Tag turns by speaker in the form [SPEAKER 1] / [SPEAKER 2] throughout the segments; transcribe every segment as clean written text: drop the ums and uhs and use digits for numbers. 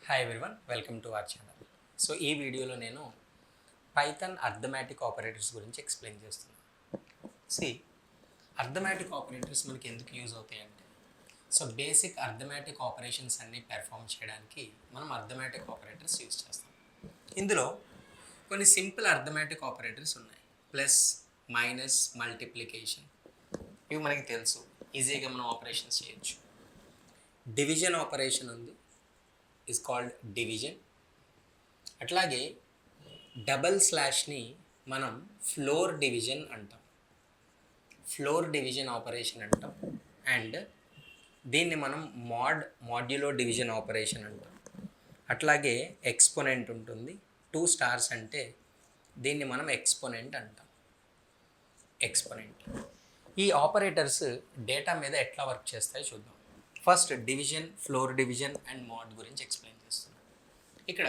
[SPEAKER 1] Hi everyone, welcome to our channel. So ఈ వీడియోలో నేను పైథాన్ అర్థమెటిక్ ఆపరేటర్స్ గురించి ఎక్స్ప్లెయిన్ చేస్తున్నాను. సి అర్థమెటిక్ ఆపరేటర్స్ మనకి ఎందుకు యూజ్ అవుతాయి అంటే, సో బేసిక్ అర్థమెటిక్ ఆపరేషన్స్ అన్నీ పెర్ఫామ్ చేయడానికి మనం అర్థమెటిక్ ఆపరేటర్స్ యూజ్ చేస్తాం. ఇందులో కొన్ని సింపుల్ అర్థమెటిక్ ఆపరేటర్స్ ఉన్నాయి. ప్లస్, మైనస్, మల్టిప్లికేషన్ ఇవి మనకి తెలుసు, ఈజీగా మనం ఆపరేషన్స్ చేయొచ్చు. డివిజన్ ఆపరేషన్ ఉంది, is called division. అట్లాగే డబల్ స్లాష్ని మనం ఫ్లోర్ డివిజన్ అంటాం, ఫ్లోర్ డివిజన్ ఆపరేషన్ అంటాం. అండ్ దీన్ని మనం మాడ్యులో డివిజన్ ఆపరేషన్ అంటాం. అట్లాగే ఎక్స్పోనెంట్ ఉంటుంది, 2 స్టార్స్ అంటే దీన్ని మనం ఎక్స్పోనెంట్ అంటాం. ఎక్స్పోనెంట్ ఈ ఆపరేటర్స్ డేటా మీద ఎట్లా వర్క్ చేస్తాయో చూద్దాం. First division, floor division and mode గురించి ఎక్స్ప్లెయిన్ చేస్తున్నాను. ఇక్కడ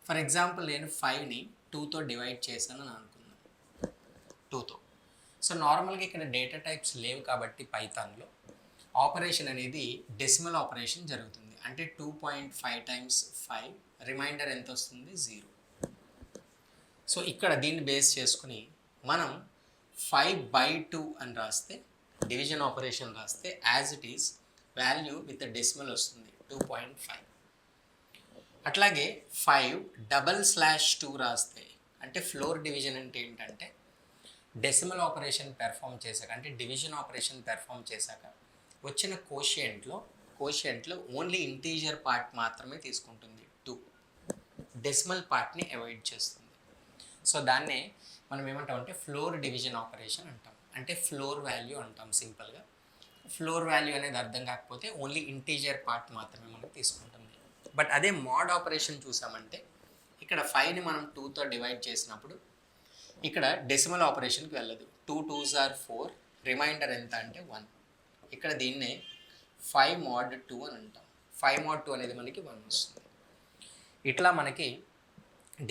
[SPEAKER 1] ఫర్ ఎగ్జాంపుల్ నేను 5ని 2తో డివైడ్ చేశాను అని అనుకున్నాను, 2తో. సో నార్మల్గా ఇక్కడ డేటా టైప్స్ లేవు కాబట్టి పైథాన్లో ఆపరేషన్ అనేది డెసిమల్ ఆపరేషన్ జరుగుతుంది. అంటే 2.5 times 5 రిమైండర్ ఎంత వస్తుంది? 0. సో ఇక్కడ దీన్ని బేస్ చేసుకుని మనం 5/2 అని రాస్తే, డివిజన్ ఆపరేషన్ రాస్తే as it is value with decimal వస్తుంది 2.5. అట్లాగే 5/2 రాస్తే, అంటే ఫ్లోర్ డివిజన్ అంటే ఏంటంటే డెసిమల్ ఆపరేషన్ పెర్ఫామ్ చేశాక, అంటే డివిజన్ ఆపరేషన్ పెర్ఫామ్ చేశాక వచ్చిన కోషియంట్లో ఓన్లీ ఇంటీజర్ పార్ట్ మాత్రమే తీసుకుంటుంది, 2. డెసిమల్ పార్ట్ని అవాయిడ్ చేస్తుంది. సో దాన్నే మనం ఏమంటామంటే ఫ్లోర్ డివిజన్ ఆపరేషన్ అంటాం, అంటే ఫ్లోర్ వాల్యూ అంటాం సింపుల్గా. ఫ్లోర్ వాల్యూ అనేది అర్థం కాకపోతే ఓన్లీ ఇంటీజర్ పార్ట్ మాత్రమే మనకు తీసుకుంటుంది. బట్ అదే మోడ్ ఆపరేషన్ చూసామంటే ఇక్కడ 5ని మనం 2తో డివైడ్ చేసినప్పుడు ఇక్కడ డెసిమల్ ఆపరేషన్కి వెళ్ళదు. 2 2s are 4, రిమైండర్ ఎంత అంటే 1. ఇక్కడ దీన్నే 5 mod 2 అని అంటాం. 5 mod 2 అనేది మనకి 1 వస్తుంది. ఇట్లా మనకి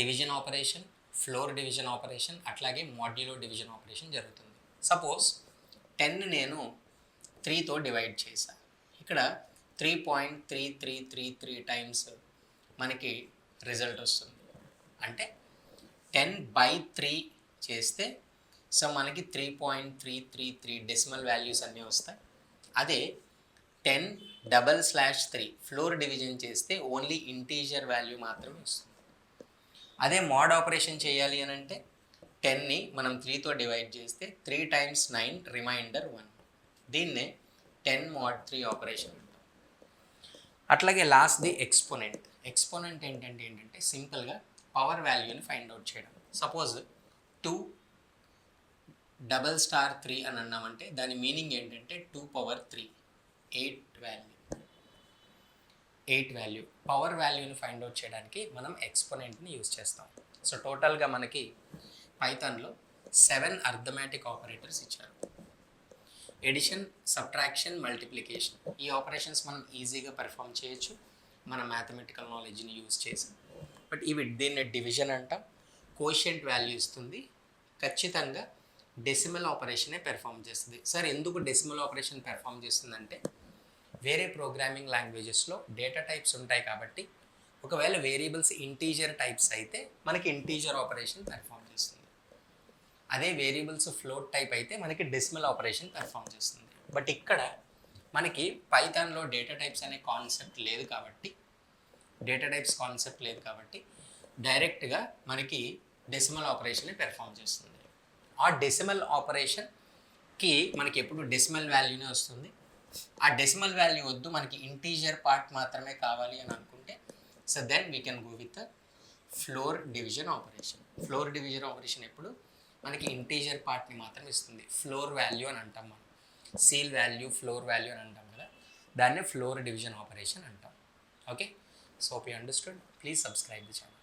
[SPEAKER 1] division operation, floor division operation, అట్లాగే మాడ్యులో డివిజన్ ఆపరేషన్ జరుగుతుంది. సపోజ్ 10 నేను 3తో డివైడ్ చేశా. ఇక్కడ 3.3333 టైమ్స్ మనకి రిజల్ట్ వస్తుంది. అంటే 10/3 చేస్తే సో మనకి 3.333 డెసిమల్ వాల్యూస్ అన్నీ వస్తాయి. అదే 10/3 ఫ్లోర్ డివిజన్ చేస్తే ఓన్లీ ఇంటీజర్ వాల్యూ మాత్రమే వస్తుంది. అదే మోడ్ ఆపరేషన్ చేయాలి అని అంటే 10ని మనం 3తో డివైడ్ చేస్తే 3 times 9 రిమైండర్ 1. దీన్నే 10 mod 3 ఆపరేషన్ అంటాం. అట్లాగే లాస్ట్ది ఎక్స్పోనెంట్. ఎక్స్పోనెంట్ ఏంటంటే సింపుల్గా పవర్ వాల్యూని ఫైండ్ అవుట్ చేయడం. సపోజ్ 2/3 అని అన్నామంటే దాని మీనింగ్ ఏంటంటే 2 power 3, 8 వాల్యూ. పవర్ వాల్యూని ఫైండ్ అవుట్ చేయడానికి మనం ఎక్స్పోనెంట్ని యూజ్ చేస్తాం. సో టోటల్గా మనకి పైథాన్లో 7 అర్థమెటిక్ ఆపరేటర్స్ ఇచ్చారు. ఎడిషన్, సబ్ట్రాక్షన్, మల్టిప్లికేషన్ ఈ ఆపరేషన్స్ మనం ఈజీగా పెర్ఫామ్ చేయొచ్చు మన మ్యాథమెటికల్ నాలెడ్జ్ని యూజ్ చేసి. బట్ దీన్ని డివిజన్ అంటాం. కోషియంట్ వాల్యూ ఇస్తుంది, ఖచ్చితంగా డెసిమల్ ఆపరేషనే పెర్ఫామ్ చేస్తుంది. సార్ ఎందుకు డెసిమల్ ఆపరేషన్ పెర్ఫామ్ చేస్తుందంటే వేరే ప్రోగ్రామింగ్ లాంగ్వేజెస్లో డేటా టైప్స్ ఉంటాయి కాబట్టి ఒకవేళ వేరియబుల్స్ ఇంటీజర్ టైప్స్ అయితే మనకి ఇంటీజర్ ఆపరేషన్ పెర్ఫామ్ చేస్తుంది. అదే వేరియబుల్స్ ఫ్లోట్ టైప్ అయితే మనకి డెసిమల్ ఆపరేషన్ పెర్ఫామ్ చేస్తుంది. బట్ ఇక్కడ మనకి పైథాన్లో డేటా టైప్స్ అనే కాన్సెప్ట్ లేదు కాబట్టి డైరెక్ట్గా మనకి డెసిమల్ ఆపరేషన్ పెర్ఫామ్ చేస్తుంది. ఆ డెసిమల్ ఆపరేషన్కి మనకి ఎప్పుడు డెసిమల్ వాల్యూనే వస్తుంది. ఆ డెసిమల్ వాల్యూ వద్దు, మనకి ఇంటీజర్ పార్ట్ మాత్రమే కావాలి అని అనుకుంటే so then we can go with floor division operation. Floor division operation ఎప్పుడు మనకి ఇంటీజర్ పార్ట్ని మాత్రం ఇస్తుంది. ఫ్లోర్ వాల్యూ అని అంటాం మనం, సీల్ వాల్యూ, ఫ్లోర్ వాల్యూ అని అంటాం కదా, దాన్నే ఫ్లోర్ డివిజన్ ఆపరేషన్ అంటాం. Okay, so hope you understood. Please subscribe the channel.